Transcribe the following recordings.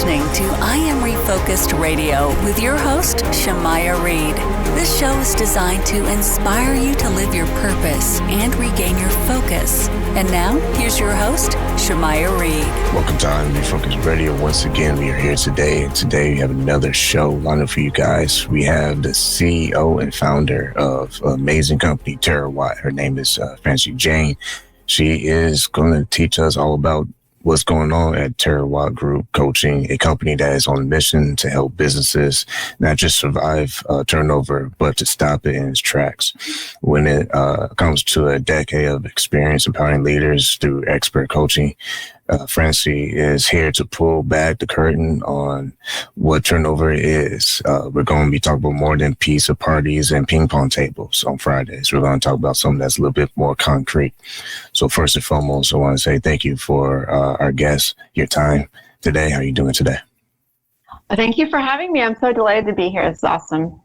listening to I Am Refocused Radio with your host, Shamaya Reed. This show is designed to inspire you to live your purpose and regain your focus. And now, here's your host, Shamaya Reed. Welcome to I Am Refocused Radio. Once again, we are here today. And today we have another show lined up for you guys. We have the CEO and founder of an amazing company, Terawatt. Her name is Francie Jain. She is going to teach us all about what's going on at Terawatt Group Coaching, a company that is on a mission to help businesses not just survive turnover, but to stop it in its tracks. When it comes to a decade of experience empowering leaders through expert coaching, Francie is here to pull back the curtain on what turnover is. We're going to be talking about more than pizza parties and ping pong tables on Fridays. We're going to talk about something that's a little bit more concrete. So first and foremost, I want to say thank you for our guests, your time today. How are you doing today? Thank you for having me. I'm so delighted to be here. It's awesome.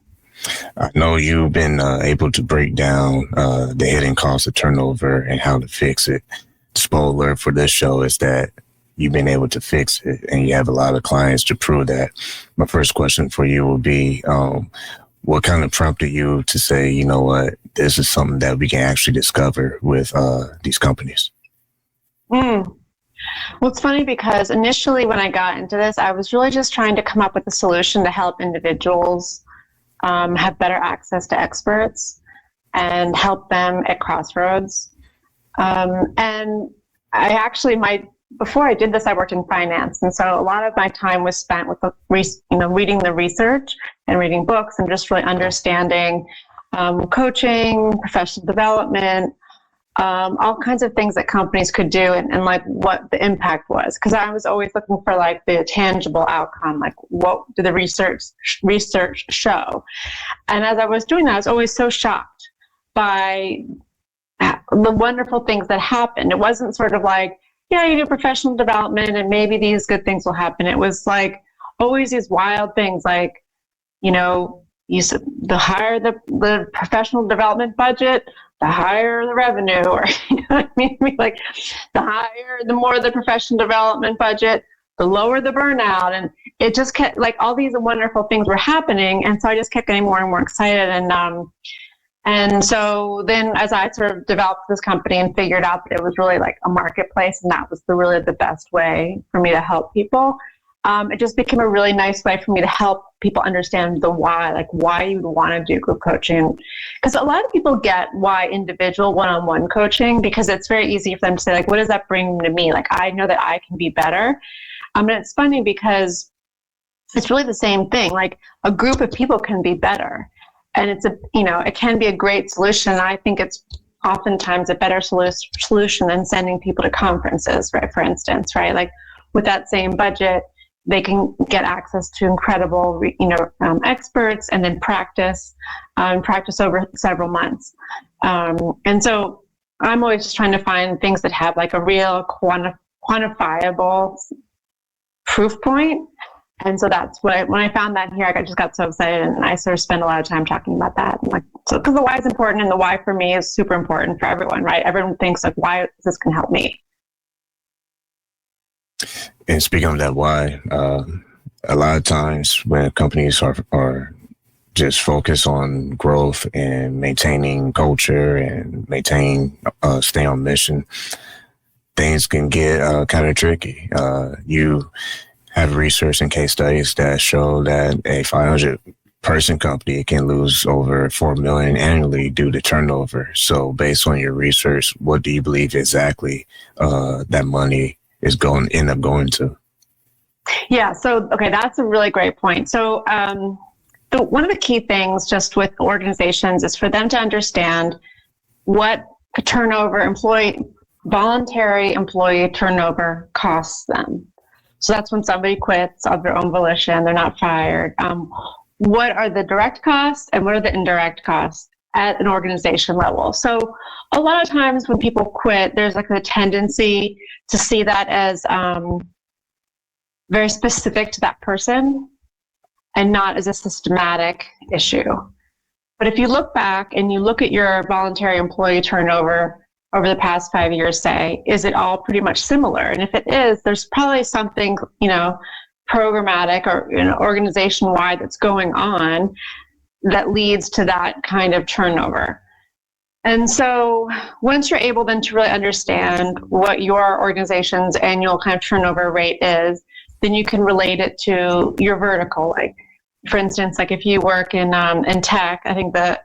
I know you've been able to break down the hidden costs of turnover and how to fix it. Spoiler for this show is that you've been able to fix it and you have a lot of clients to prove that. My first question for you will be, what kind of prompted you to say, you know what, this is something that we can actually discover with these companies? Well, it's funny because initially when I got into this, I was really just trying to come up with a solution to help individuals have better access to experts and help them at crossroads. And I actually, before I did this, I worked in finance. And so a lot of my time was spent with, reading the research and reading books and just really understanding coaching, professional development, all kinds of things that companies could do and like what the impact was. Because I was always looking for like the tangible outcome, like what did the research show? And as I was doing that, I was always so shocked by the wonderful things that happened. It wasn't sort of like, yeah, you do professional development and maybe these good things will happen. It was like always these wild things like, the higher the professional development budget, the higher the revenue, or you know what I mean? Like the more the professional development budget, the lower the burnout. And it just kept like all these wonderful things were happening. And so I just kept getting more and more excited. And so then as I sort of developed this company and figured out that it was really like a marketplace and that was really the best way for me to help people, it just became a really nice way for me to help people understand the why, like why you would want to do group coaching. Because a lot of people get why individual one-on-one coaching, because it's very easy for them to say, like, what does that bring to me? Like, I know that I can be better. And it's funny because it's really the same thing. Like a group of people can be better. And it can be a great solution. I think it's oftentimes a better solution than sending people to conferences, right? For instance, right? Like with that same budget, they can get access to incredible, experts and then practice over several months. And so I'm always just trying to find things that have like a real quantifiable proof point. And so that's when I found that here, I just got so excited and I sort of spent a lot of time talking about that. And because the why is important and the why for me is super important for everyone, right? Everyone thinks like, why this can help me. And speaking of that why, a lot of times when companies are just focused on growth and maintaining culture and stay on mission, things can get kind of tricky. You have research and case studies that show that a 500-person company can lose over $4 million annually due to turnover. So based on your research, what do you believe exactly that money is end up going to? Yeah, so, okay, that's a really great point. So one of the key things just with organizations is for them to understand what voluntary employee turnover costs them. So that's when somebody quits of their own volition, they're not fired. What are the direct costs and what are the indirect costs at an organization level? So a lot of times when people quit, there's like a tendency to see that as very specific to that person and not as a systematic issue. But if you look back and you look at your voluntary employee turnover over the past 5 years, say, is it all pretty much similar? And if it is, there's probably something, programmatic or organization-wide that's going on that leads to that kind of turnover. And so once you're able then to really understand what your organization's annual kind of turnover rate is, then you can relate it to your vertical. Like, for instance, like if you work in tech, I think the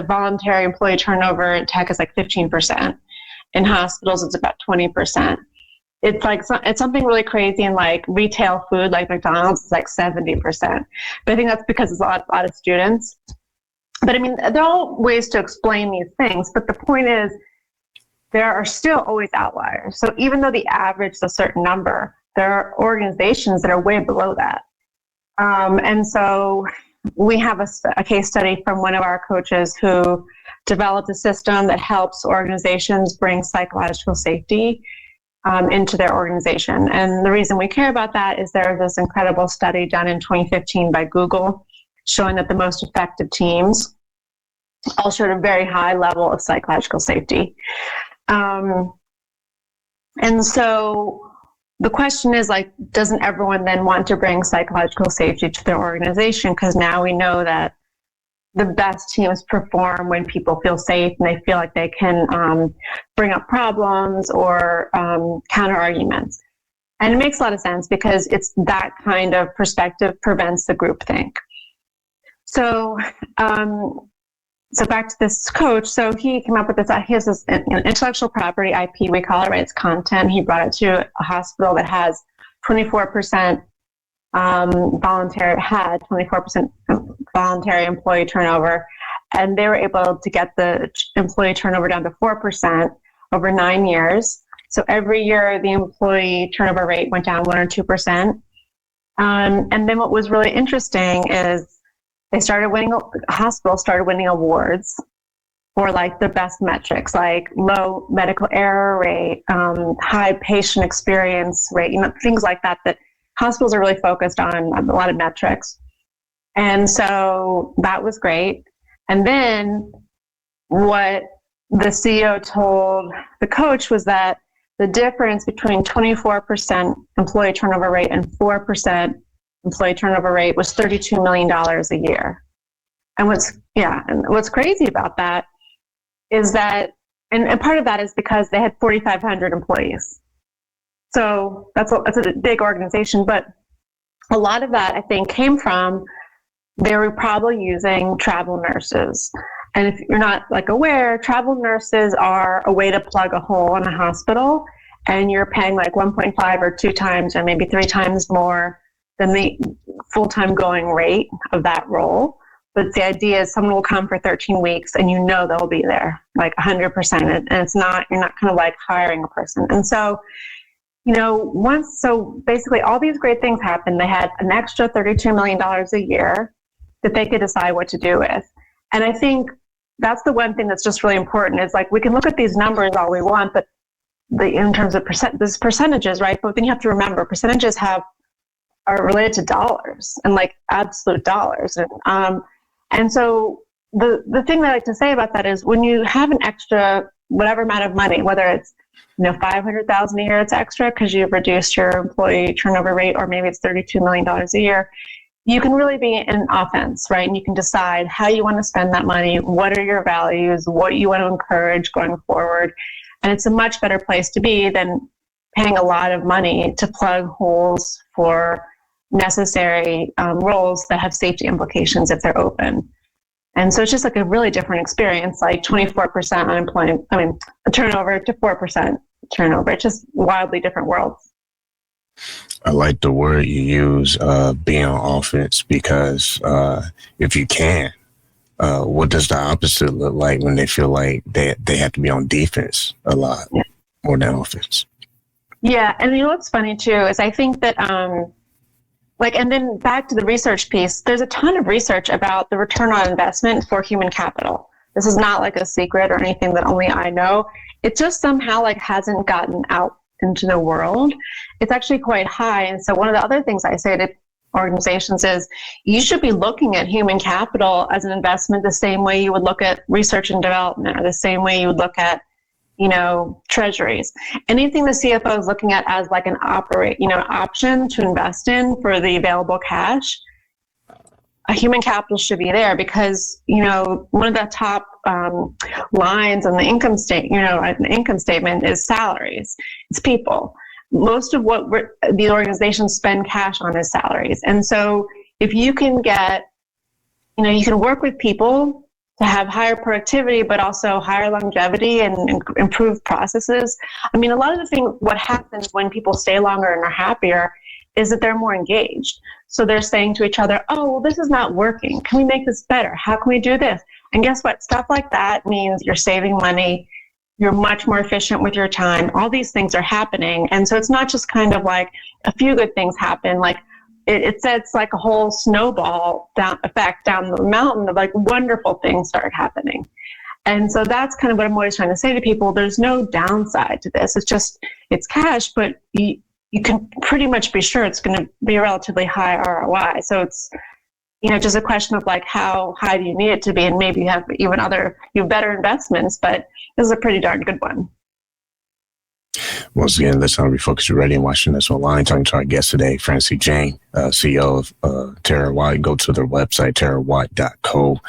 voluntary employee turnover in tech is like 15%. In hospitals, it's about 20%. It's like it's something really crazy in like retail food, like McDonald's, it's like 70%. But I think that's because it's a lot of students. But I mean, there are all ways to explain these things. But the point is, there are still always outliers. So even though the average is a certain number, there are organizations that are way below that. And so we have a case study from one of our coaches who developed a system that helps organizations bring psychological safety into their organization. And the reason we care about that is there was this incredible study done in 2015 by Google showing that the most effective teams all showed a very high level of psychological safety. And so the question is, like, doesn't everyone then want to bring psychological safety to their organization? Because now we know that the best teams perform when people feel safe and they feel like they can bring up problems or counter arguments. And it makes a lot of sense because it's that kind of perspective prevents the groupthink. So, so back to this coach. So he came up with this. He has this intellectual property IP, we call it, right? It's content. He brought it to a hospital that has 24% had 24% voluntary employee turnover, and they were able to get the employee turnover down to 4% over 9 years. So every year the employee turnover rate went down 1 or 2%. And then what was really interesting is hospitals started winning awards for like the best metrics, like low medical error rate, high patient experience rate, things like that hospitals are really focused on a lot of metrics. And so that was great. And then what the CEO told the coach was that the difference between 24% employee turnover rate and 4% employee turnover rate was $32 million a year. And what's crazy about that is that, and part of that is because they had 4,500 employees. So that's a big organization, but a lot of that I think came from they were probably using travel nurses. And if you're not like aware, travel nurses are a way to plug a hole in a hospital, and you're paying like 1.5 or 2 times or maybe 3 times more than the full-time going rate of that role. But the idea is someone will come for 13 weeks and they'll be there like 100%. And you're not kind of like hiring a person. And so, so basically all these great things happened. They had an extra $32 million a year that they could decide what to do with. And I think that's the one thing that's just really important is like, we can look at these numbers all we want, but in terms of percentages, right? But then you have to remember percentages are related to dollars and like absolute dollars. And so the thing that I like to say about that is when you have an extra, whatever amount of money, whether it's, $500,000 a year, it's extra because you've reduced your employee turnover rate, or maybe it's $32 million a year, you can really be in offense, right? And you can decide how you want to spend that money, what are your values, what you want to encourage going forward. And it's a much better place to be than paying a lot of money to plug holes for necessary roles that have safety implications if they're open. And so it's just like a really different experience, like 24% turnover to 4% turnover. It's just wildly different worlds. I like the word you use, being on offense, because if you can, what does the opposite look like when they feel like they have to be on defense a lot more than offense? Yeah, and what's funny too is I think that and then back to the research piece, there's a ton of research about the return on investment for human capital. This is not like a secret or anything that only I know. It just somehow hasn't gotten out into the world. It's actually quite high. And so one of the other things I say to organizations is you should be looking at human capital as an investment the same way you would look at research and development, or the same way you would look at, treasuries. Anything the CFO is looking at as like an option to invest in for the available cash, a human capital should be there, because one of the top lines on the income statement is salaries. It's people. Most of what the organizations spend cash on is salaries, and so if you can get, you can work with people to have higher productivity, but also higher longevity and improved processes. I mean, a lot of the thing, what happens when people stay longer and are happier is that they're more engaged. So they're saying to each other, oh, well, this is not working. Can we make this better? How can we do this? And guess what? Stuff like that means you're saving money. You're much more efficient with your time. All these things are happening. And so it's not just kind of like a few good things happen. Like it's like a whole snowball effect down the mountain of like wonderful things start happening. And so that's kind of what I'm always trying to say to people. There's no downside to this. It's cash, but you can pretty much be sure it's going to be a relatively high ROI. So it's, just a question of like, how high do you need it to be? And maybe you have better investments, but this is a pretty darn good one. Once again, that's on Refocused Radio and watching us online. Talking to our guest today, Francie Jain, CEO of Terawatt. Go to their website, terawatt.co.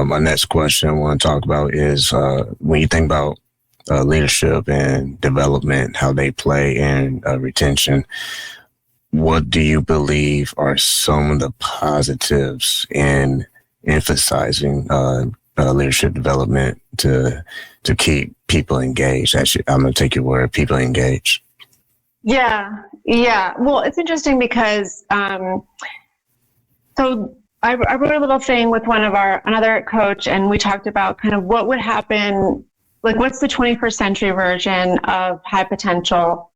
My next question I want to talk about is when you think about leadership and development, how they play in retention, what do you believe are some of the positives in emphasizing leadership development to keep people engaged? Actually, I'm going to take your word, people engaged. Yeah. Well, it's interesting because so I wrote a little thing with another coach, and we talked about kind of what would happen, like what's the 21st century version of high potential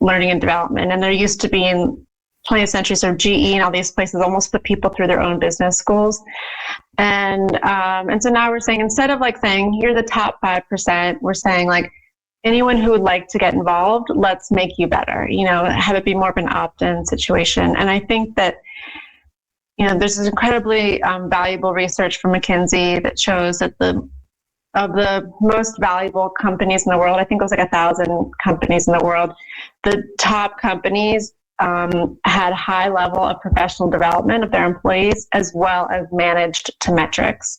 learning and development. And there used to be in 20th century, so GE and all these places almost put people through their own business schools. And so now we're saying, instead of like saying, here are the top 5%, we're saying like, anyone who would like to get involved, let's make you better, have it be more of an opt-in situation. And I think that, there's this incredibly valuable research from McKinsey that shows that of the most valuable companies in the world, I think it was like 1,000 companies in the world, the top companies had a high level of professional development of their employees, as well as managed to metrics.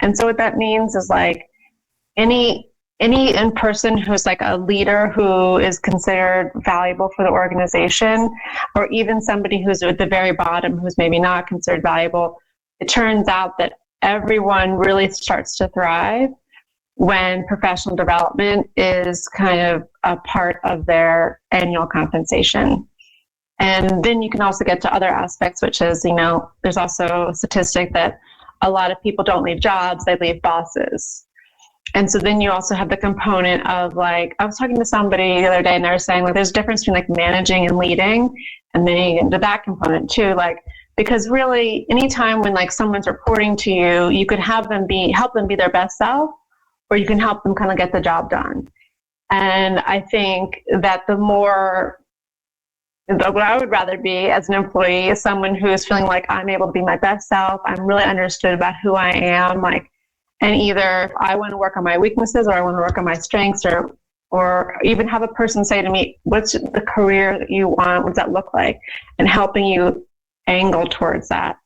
And so what that means is like any person who's like a leader who is considered valuable for the organization, or even somebody who's at the very bottom who's maybe not considered valuable, it turns out that everyone really starts to thrive when professional development is kind of a part of their annual compensation. And then you can also get to other aspects, which is, there's also a statistic that a lot of people don't leave jobs, they leave bosses. And so then you also have the component of like, I was talking to somebody the other day and they were saying like, there's a difference between like managing and leading. And then you get into that component too, like, because really anytime when like someone's reporting to you, you could help them be their best self, or you can help them kind of get the job done. And I think that what I would rather be as an employee is someone who is feeling like I'm able to be my best self. I'm really understood about who I am. Like, and either if I want to work on my weaknesses or I want to work on my strengths, or even have a person say to me, what's the career that you want? What does that look like? And helping you angle towards that.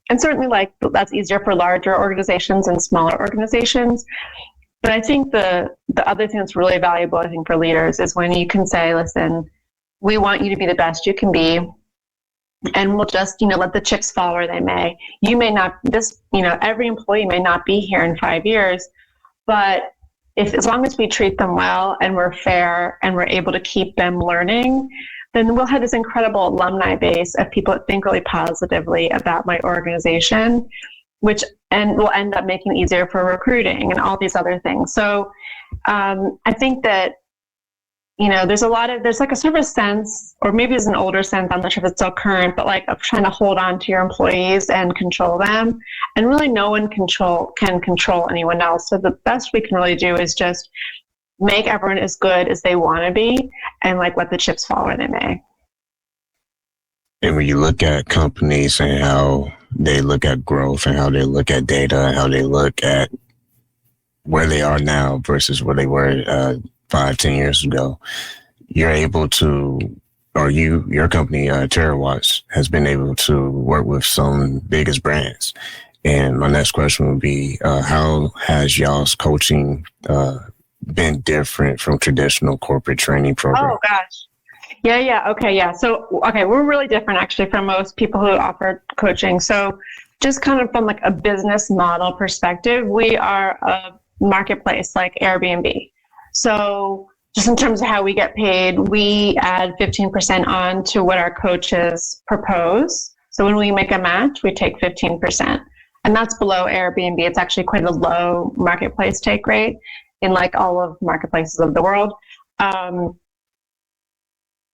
And certainly like that's easier for larger organizations and smaller organizations. But I think the other thing that's really valuable, I think, for leaders is when you can say, listen, we want you to be the best you can be, and we'll just, let the chips fall where they may. You may not, every employee may not be here in 5 years, but as long as we treat them well and we're fair and we're able to keep them learning, then we'll have this incredible alumni base of people that think really positively about my organization, and will end up making it easier for recruiting and all these other things. So I think that, there's like a sort of a sense, or maybe it's an older sense, I'm not sure if it's still current, but like of trying to hold on to your employees and control them. And really no one can control anyone else. So the best we can really do is just make everyone as good as they want to be and like let the chips fall where they may. And when you look at companies and how they look at growth and how they look at data and how they look at where they are now versus where they were 5-10 years ago, you're able to, or your company, Terawatt, has been able to work with some biggest brands. And my next question would be, how has y'all's coaching been different from traditional corporate training programs? Oh, gosh. Yeah. Okay. Yeah. So, we're really different actually from most people who offer coaching. So just kind of from like a business model perspective, we are a marketplace like Airbnb. So just in terms of how we get paid, we add 15% on to what our coaches propose. So when we make a match, we take 15%. And that's below Airbnb. It's actually quite a low marketplace take rate in like all of marketplaces of the world.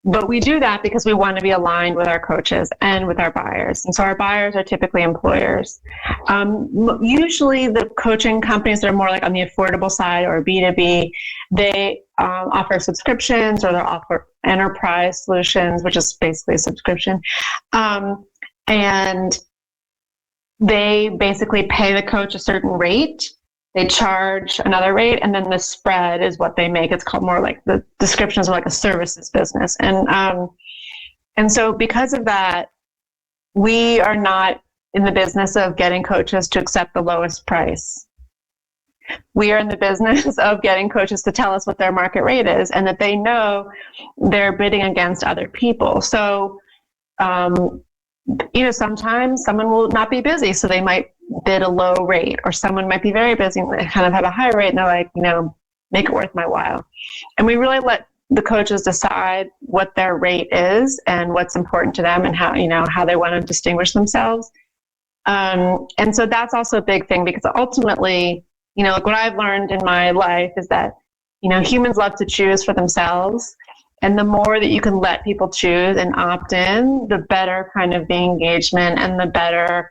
But we do that because we want to be aligned with our coaches and with our buyers. And so our buyers are typically employers. Usually the coaching companies that are more like on the affordable side or B2B, they offer subscriptions or they'll offer enterprise solutions, which is basically a subscription. And they basically pay the coach a certain rate. They charge another rate, and then the spread is what they make. It's called more like the descriptions are like a services business. And so because of that, we are not in the business of getting coaches to accept the lowest price. We are in the business of getting coaches to tell us what their market rate is and that they know they're bidding against other people. So, sometimes someone will not be busy, so they might bid a low rate, or someone might be very busy and they kind of have a high rate and they're like, make it worth my while. And we really let the coaches decide what their rate is and what's important to them and how they want to distinguish themselves. And so that's also a big thing because ultimately, like what I've learned in my life is that, humans love to choose for themselves. And the more that you can let people choose and opt in, the better kind of the engagement and the better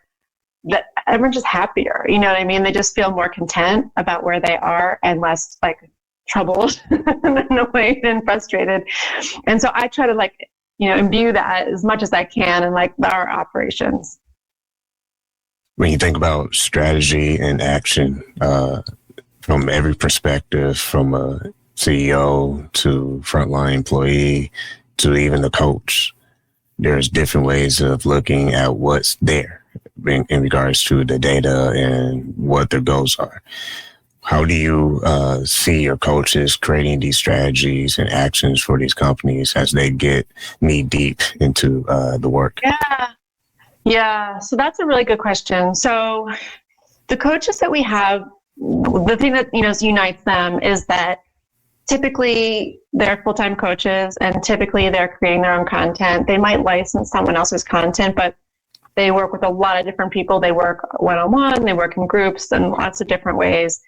that everyone's just happier. You know what I mean? They just feel more content about where they are and less like troubled and annoyed and frustrated. And so I try to imbue that as much as I can in like our operations. When you think about strategy and action, from every perspective, from a CEO to frontline employee to even the coach, there's different ways of looking at what's there in regards to the data and what their goals are. How do you see your coaches creating these strategies and actions for these companies as they get knee deep into the work? Yeah. So that's a really good question. So the coaches that we have, the thing that unites them is that typically they're full-time coaches and typically they're creating their own content. They might license someone else's content, but they work with a lot of different people. They work one-on-one, they work in groups in lots of different ways.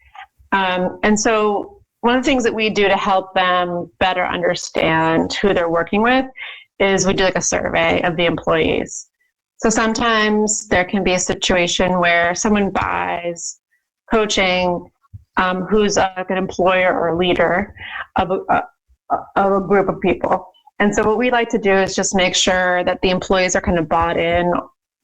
And so one of the things that we do to help them better understand who they're working with is we do like a survey of the employees. So sometimes there can be a situation where someone buys coaching who's a good employer or a leader of a group of people. And so what we like to do is just make sure that the employees are kind of bought in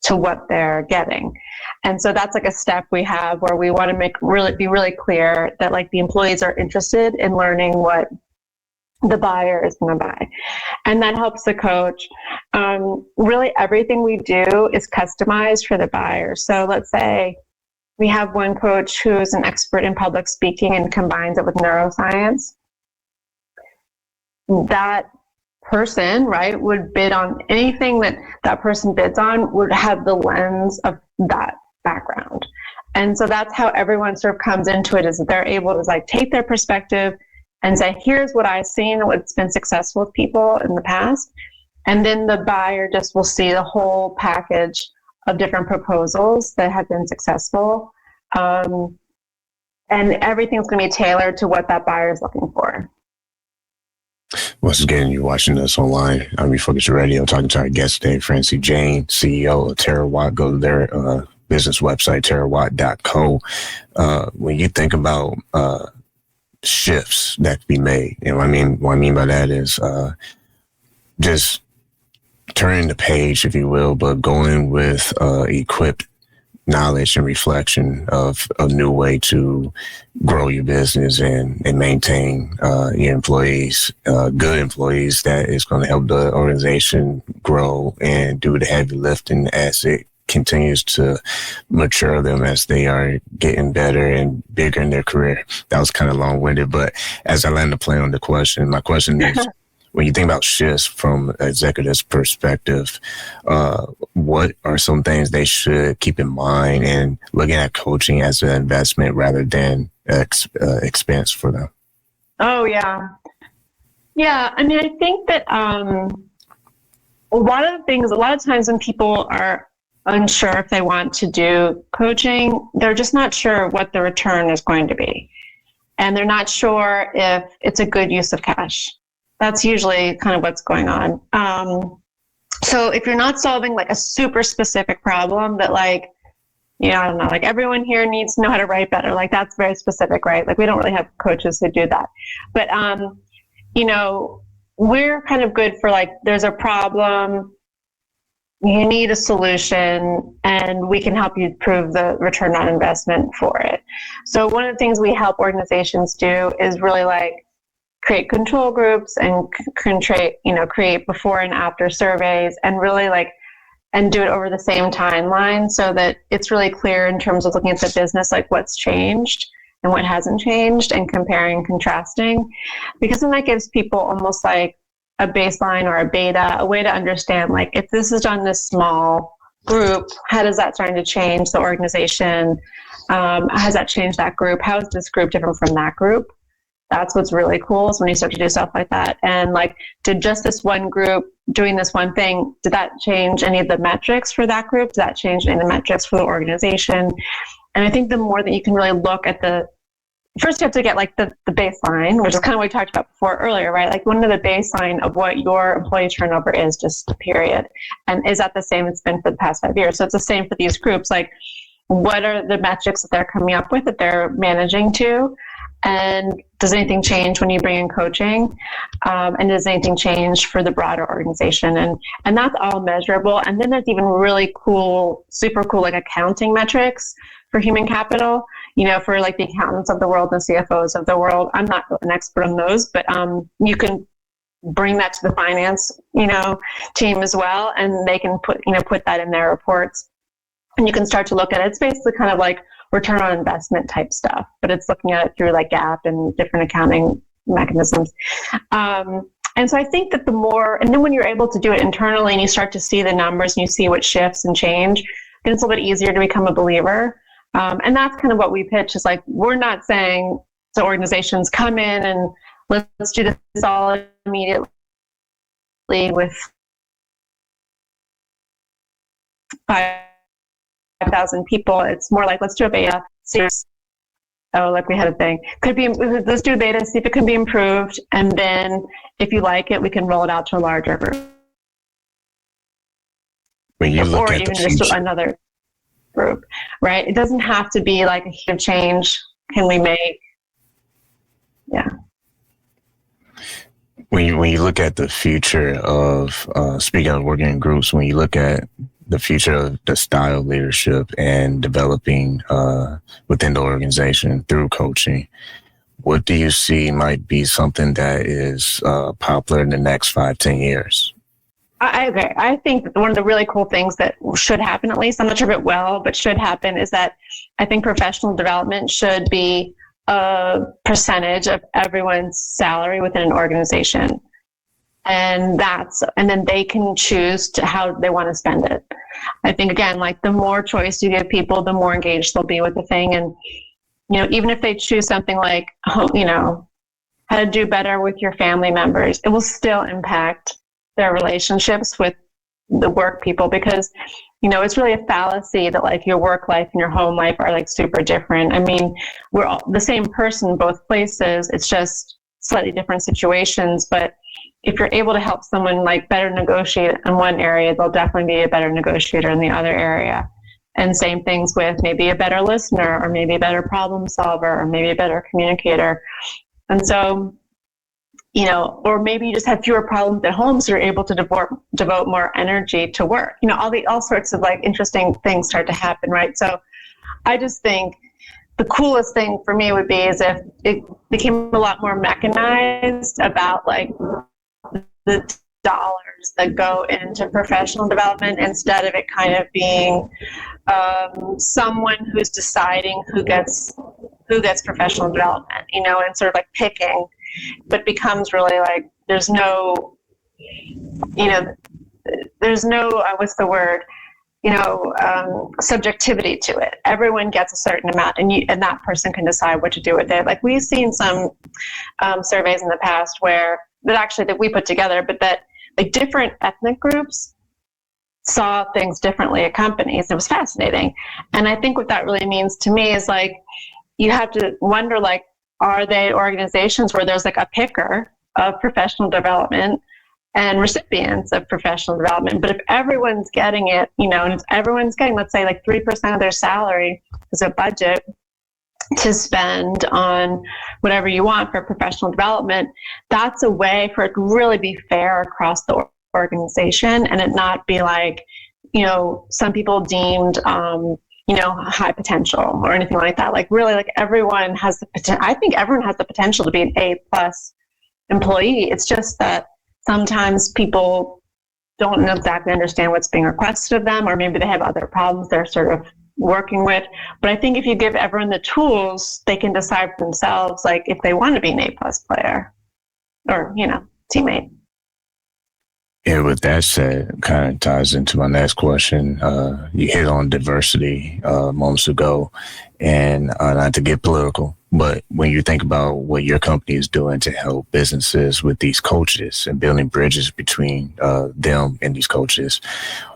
to what they're getting. And so that's like a step we have where we want to be really clear that like the employees are interested in learning what the buyer is going to buy. And that helps the coach. Really everything we do is customized for the buyer. So let's say we have one coach who's an expert in public speaking and combines it with neuroscience. That person, right, would bid on anything that person bids on would have the lens of that background. And so that's how everyone sort of comes into it, is that they're able to like take their perspective and say, here's what I've seen, what's been successful with people in the past. And then the buyer just will see the whole package of different proposals that have been successful. And everything's going to be tailored to what that buyer is looking for. Once again, you're watching us online on Refocused Radio, talking to our guest today, Francie Jain, CEO of Terawatt. Go to their business website, terawatt.co. When you think about shifts that can be made, and what I mean by that is just turning the page, if you will, but going with equipped knowledge and reflection of a new way to grow your business and maintain your employees, good employees that is going to help the organization grow and do the heavy lifting as it continues to mature them as they are getting better and bigger in their career. That was kind of long-winded, but as I land the plane on the question, my question is, when you think about shifts from an executive's perspective, what are some things they should keep in mind and looking at coaching as an investment rather than expense for them? Oh, yeah. Yeah. I mean, I think that a lot of times when people are unsure if they want to do coaching, they're just not sure what the return is going to be. And they're not sure if it's a good use of cash. That's usually kind of what's going on. So if you're not solving like a super specific problem that like, I don't know, like everyone here needs to know how to write better. Like that's very specific, right? Like we don't really have coaches who do that. But, we're kind of good for like, there's a problem, you need a solution, and we can help you prove the return on investment for it. So one of the things we help organizations do is really like create control groups and create before and after surveys and really and do it over the same timeline so that it's really clear in terms of looking at the business, like what's changed and what hasn't changed and comparing and contrasting, because then that gives people almost like a baseline or a beta, a way to understand like if this is done in this small group, how does that starting to change the organization? Has that changed that group? How is this group different from that group? That's what's really cool is when you start to do stuff like that. And like, did just this one group doing this one thing, did that change any of the metrics for that group? Did that change any of the metrics for the organization? And I think the more that you can really look at first you have to get like the baseline, which is kind of what we talked about before earlier, right? Like one of the baseline of what your employee turnover is, just period. And is that the same it's been for the past 5 years? So it's the same for these groups. Like what are the metrics that they're coming up with that they're managing to? And does anything change when you bring in coaching? And does anything change for the broader organization? And that's all measurable. And then there's even really cool, super cool, like accounting metrics for human capital, for like the accountants of the world and the CFOs of the world. I'm not an expert on those, but you can bring that to the finance, team as well. And they can put that in their reports. And you can start to look at it. It's basically kind of like return on investment type stuff, but it's looking at it through like GAAP and different accounting mechanisms. And so I think that and then when you're able to do it internally and you start to see the numbers and you see what shifts and change, then it's a little bit easier to become a believer. And that's kind of what we pitch is like, we're not saying to organizations come in and let's do this all immediately with 5,000 people. It's more like, let's do a beta. Like we had a thing. Let's do a beta, see if it can be improved. And then if you like it, we can roll it out to a larger group. When you look or at even the just future, another group, right? It doesn't have to be like a huge change. Can we make? Yeah. when you look at the future of speaking of working in groups, when you look at the future of the style of leadership and developing within the organization through coaching, what do you see might be something that is popular in the next 5-10 years? I agree. I think one of the really cool things that should happen, at least, I'm not sure if it will, but should happen, is that I think professional development should be a percentage of everyone's salary within an organization. And then they can choose how they want to spend it. I think, again, like the more choice you give people, the more engaged they'll be with the thing. And, even if they choose something like, how to do better with your family members, it will still impact their relationships with the work people, because it's really a fallacy that like your work life and your home life are like super different. I mean, we're all the same person both places, it's just slightly different situations. But if you're able to help someone like better negotiate in one area, they'll definitely be a better negotiator in the other area. And same things with maybe a better listener, or maybe a better problem solver, or maybe a better communicator. And so or maybe you just have fewer problems at home, so you're able to devote more energy to work. All sorts of like interesting things start to happen, right? So I just think the coolest thing for me would be is if it became a lot more mechanized about like the dollars that go into professional development, instead of it kind of being someone who's deciding who gets professional development, and sort of like picking, but becomes really like there's no what's the word, subjectivity to it. Everyone gets a certain amount, and that person can decide what to do with it. Like we've seen some surveys in the past that we put together, but that like different ethnic groups saw things differently at companies. It was fascinating. And I think what that really means to me is like, you have to wonder, like, are they organizations where there's like a picker of professional development and recipients of professional development? But if everyone's getting it, and if everyone's getting, let's say like 3% of their salary as a budget to spend on whatever you want for professional development, that's a way for it to really be fair across the organization, and it not be like, some people deemed, high potential or anything like that. Like really, like everyone has the potential. I think everyone has the potential to be an A+ employee. It's just that sometimes people don't exactly understand what's being requested of them, or maybe they have other problems they're sort of working with. But I think if you give everyone the tools, they can decide for themselves, like if they want to be an A+ player or, teammate. Yeah, with that said, kind of ties into my next question. You hit on diversity moments ago, and not to get political, but when you think about what your company is doing to help businesses with these coaches and building bridges between them and these coaches,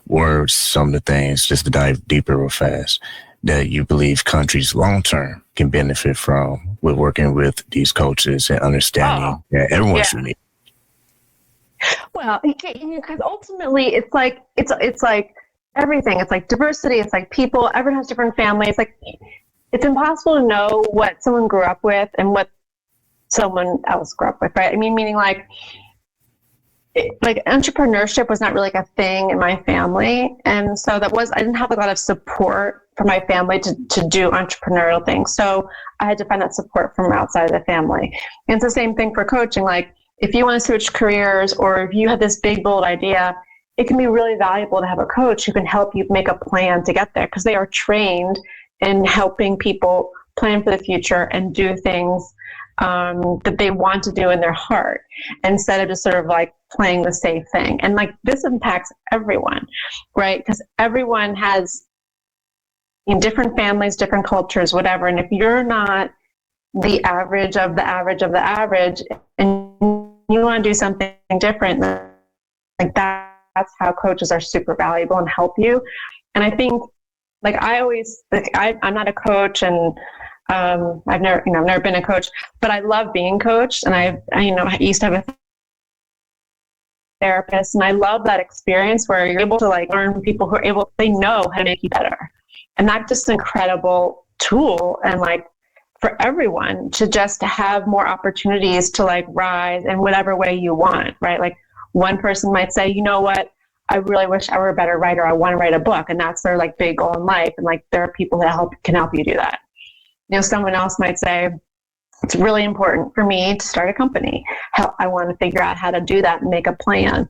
what are some of the things, just to dive deeper real fast, that you believe countries long-term can benefit from with working with these coaches and understanding that everyone's unique? Well, because ultimately it's like everything. It's like diversity. It's like people. Everyone has different families. Like it's impossible to know what someone grew up with and what someone else grew up with, right? I mean, meaning like entrepreneurship was not really like a thing in my family, and so I didn't have a lot of support from my family to do entrepreneurial things. So I had to find that support from outside of the family. And it's the same thing for coaching. Like, if you want to switch careers, or if you have this big, bold idea, it can be really valuable to have a coach who can help you make a plan to get there, because they are trained in helping people plan for the future and do things that they want to do in their heart, instead of just sort of like playing the safe thing. And like this impacts everyone, right? Because everyone has different families, different cultures, whatever. And if you're not the average of the average of the average, and you want to do something different, like that's how coaches are super valuable and help you. And I think, like, I'm not a coach, and I've never been a coach, but I love being coached, and I used to have a therapist, and I love that experience where you're able to like learn from people who are they know how to make you better, and that's just an incredible tool. And like, for everyone to just have more opportunities to like rise in whatever way you want, right? Like one person might say, you know what, I really wish I were a better writer. I want to write a book. And that's their like big goal in life. And like, there are people that can help you do that. Someone else might say, it's really important for me to start a company. I want to figure out how to do that and make a plan.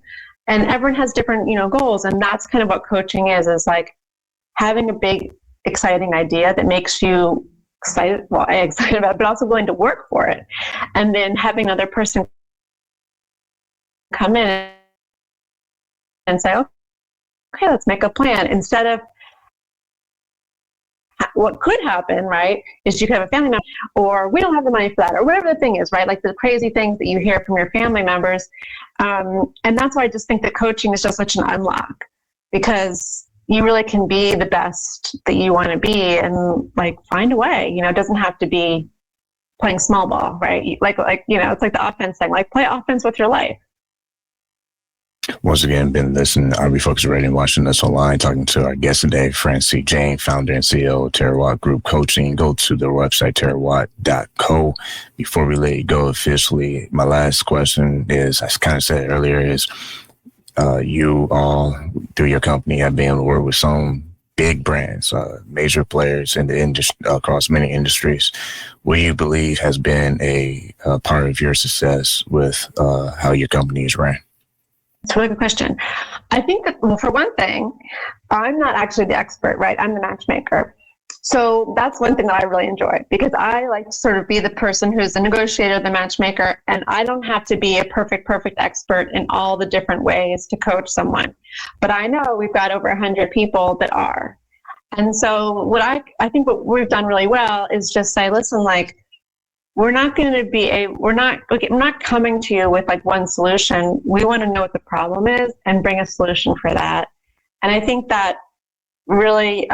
And everyone has different, goals. And that's kind of what coaching is like having a big, exciting idea that makes you excited about it, but also willing to work for it. And then having another person come in and say, okay, let's make a plan, instead of what could happen, right, is you could have a family member, or we don't have the money for that, or whatever the thing is, right? Like the crazy things that you hear from your family members. And that's why I just think that coaching is just such an unlock, because you really can be the best that you want to be, and like find a way. It doesn't have to be playing small ball, right? Like it's like the offense thing. Like, play offense with your life. Once again, been listening to our Refocused Radio and watching us online, talking to our guest today, Francie Jain, founder and CEO of Terawatt Group Coaching. Go to their website, terawatt.co. Before we let you go officially, my last question is, I kind of said earlier, is you all, through your company, have been able to work with some big brands, major players in the industry, across many industries. What do you believe has been a part of your success with how your company is ran? It's a really good question. I think that, well, for one thing, I'm not actually the expert, right? I'm the matchmaker. So that's one thing that I really enjoy, because I like to sort of be the person who's the negotiator, the matchmaker, and I don't have to be a perfect expert in all the different ways to coach someone. But I know we've got over 100 people that are. And so what I think what we've done really well is just say, listen, like, we're not coming to you with like one solution. We want to know what the problem is and bring a solution for that. And I think that really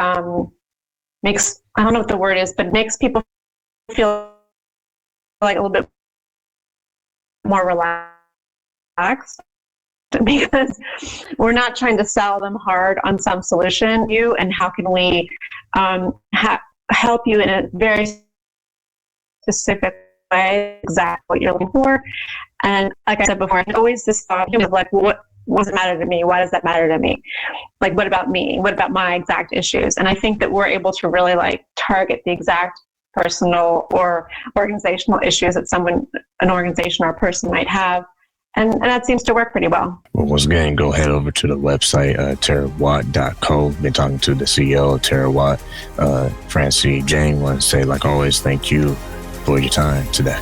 makes, I don't know what the word is, but makes people feel like a little bit more relaxed, because we're not trying to sell them hard on some solution, and how can we help you in a very specific way, exactly what you're looking for. And like I said before, always this thought of like, well, what does it matter to me? Why does that matter to me? Like, what about me? What about my exact issues? And I think that we're able to really like target the exact personal or organizational issues that an organization or a person might have. And that seems to work pretty well. Well, once again, go head over to the website, terawatt.co. Been talking to the CEO of Terawatt, Francie Jain. Want to say, like always, thank you for your time today.